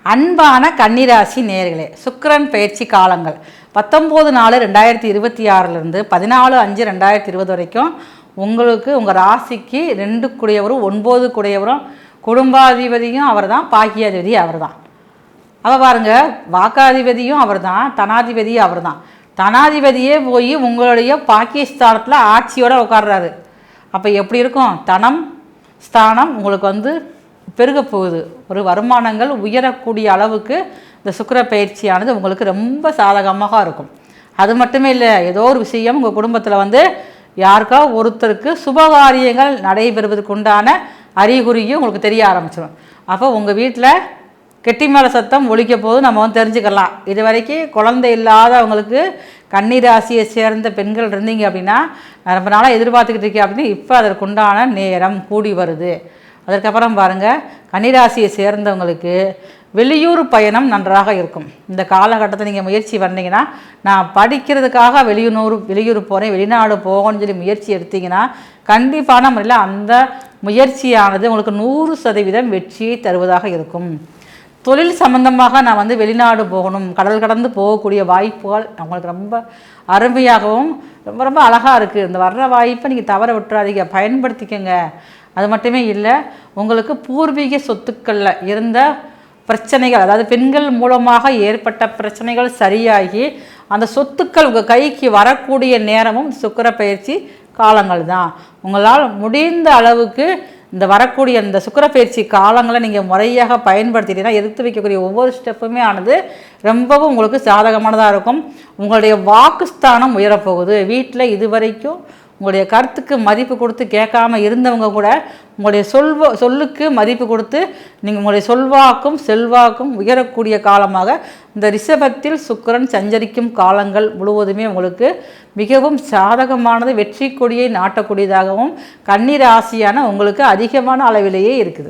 அன்பான கன்னிராசி நேயர்களே, சுக்கிரன் பயிற்சி காலங்கள் 19/4/2026 14/5/2020 வரைக்கும் உங்களுக்கு உங்கள் ராசிக்கு 2 குடையவரும் 9 குடையவரும் குடும்பாதிபதியும் அவர் தான், பாக்கியாதிபதியும் அவர் தான். அப்போ பாருங்கள், வாக்காதிபதியும் அவர் தான், தனாதிபதியும் அவர் தான். தனாதிபதியே போய் உங்களுடைய பாக்கியஸ்தானத்தில் ஆட்சியோடு உட்கார்றாரு. அப்போ எப்படி இருக்கும்? தனம் ஸ்தானம் உங்களுக்கு பெருக போகுது. ஒரு வருமானங்கள் உயரக்கூடிய அளவுக்கு இந்த சுக்கிர பயிற்சியானது உங்களுக்கு ரொம்ப சாதகமாக இருக்கும். அது மட்டுமே இல்லை, ஏதோ ஒரு விஷயம் உங்கள் குடும்பத்தில் யாருக்கா ஒருத்தருக்கு சுபகாரியங்கள் நடைபெறுவதற்கு உண்டான அறிகுறியும் உங்களுக்கு தெரிய ஆரம்பிச்சிடும். அப்போ உங்கள் வீட்டில் கெட்டி மேலே சத்தம் ஒழிக்க போது நம்ம தெரிஞ்சுக்கலாம். இது வரைக்கும் குழந்தை இல்லாதவங்களுக்கு கன்னிராசியை சேர்ந்த பெண்கள் இருந்தீங்க அப்படின்னா, ரொம்ப நாளாக எதிர்பார்த்துக்கிட்டு இருக்கீங்க அப்படின்னு இப்போ அதற்குண்டான நேரம் கூடி வருது. அதற்கப்புறம் பாருங்கள், கன்னிராசியை சேர்ந்தவங்களுக்கு வெளியூர் பயணம் நன்றாக இருக்கும். இந்த காலகட்டத்தில் நீங்கள் முயற்சி பண்ணிங்கன்னா, நான் படிக்கிறதுக்காக வெளியூர் போகிறேன், வெளிநாடு போகணும்னு சொல்லி முயற்சி எடுத்திங்கன்னா கண்டிப்பான முறையில் அந்த முயற்சியானது உங்களுக்கு 100% வெற்றியை தருவதாக இருக்கும். தொழில் சம்பந்தமாக நான் வெளிநாடு போகணும், கடல் கடந்து போகக்கூடிய வாய்ப்புகள் அவங்களுக்கு ரொம்ப அருமையாகவும் ரொம்ப ரொம்ப அழகாக இருக்குது. இந்த வர்ற வாய்ப்பை நீங்கள் தவற விட்டுறாதீங்க, பயன்படுத்திக்கங்க. அது மட்டுமே இல்லை, உங்களுக்கு பூர்வீக சொத்துக்களில் இருந்த பிரச்சனைகள், அதாவது பெண்கள் மூலமாக ஏற்பட்ட பிரச்சனைகள் சரியாகி அந்த சொத்துக்கள் உங்கள் கைக்கு வரக்கூடிய நேரமும் சுக்கிர பயிற்சி காலங்கள் தான். உங்களால் முடிந்த அளவுக்கு இந்த வரக்கூடிய இந்த சுக்கிர பயிற்சி காலங்களை நீங்கள் முறையாக பயன்படுத்திட்டீங்கன்னா எடுத்து வைக்கக்கூடிய ஒவ்வொரு ஸ்டெப்புமே ஆனது ரொம்பவும் உங்களுக்கு சாதகமானதாக இருக்கும். உங்களுடைய வாக்குஸ்தானம் உயரப்போகுது. வீட்டில் இதுவரைக்கும் உங்களுடைய கருத்துக்கு மதிப்பு கொடுத்து கேட்காம இருந்தவங்க கூட உங்களுடைய சொல்லுக்கு மதிப்பு கொடுத்து நீங்கள் உங்களுடைய சொல்வாக்கும் செல்வாக்கும் உயரக்கூடிய காலமாக இந்த ரிஷபத்தில் சுக்கிரன் சஞ்சரிக்கும் காலங்கள் முழுவதுமே உங்களுக்கு மிகவும் சாதகமானது, வெற்றி கொடியை நாட்டக்கூடியதாகவும் கன்னி ராசியான உங்களுக்கு அதிகமான அளவிலேயே இருக்குது.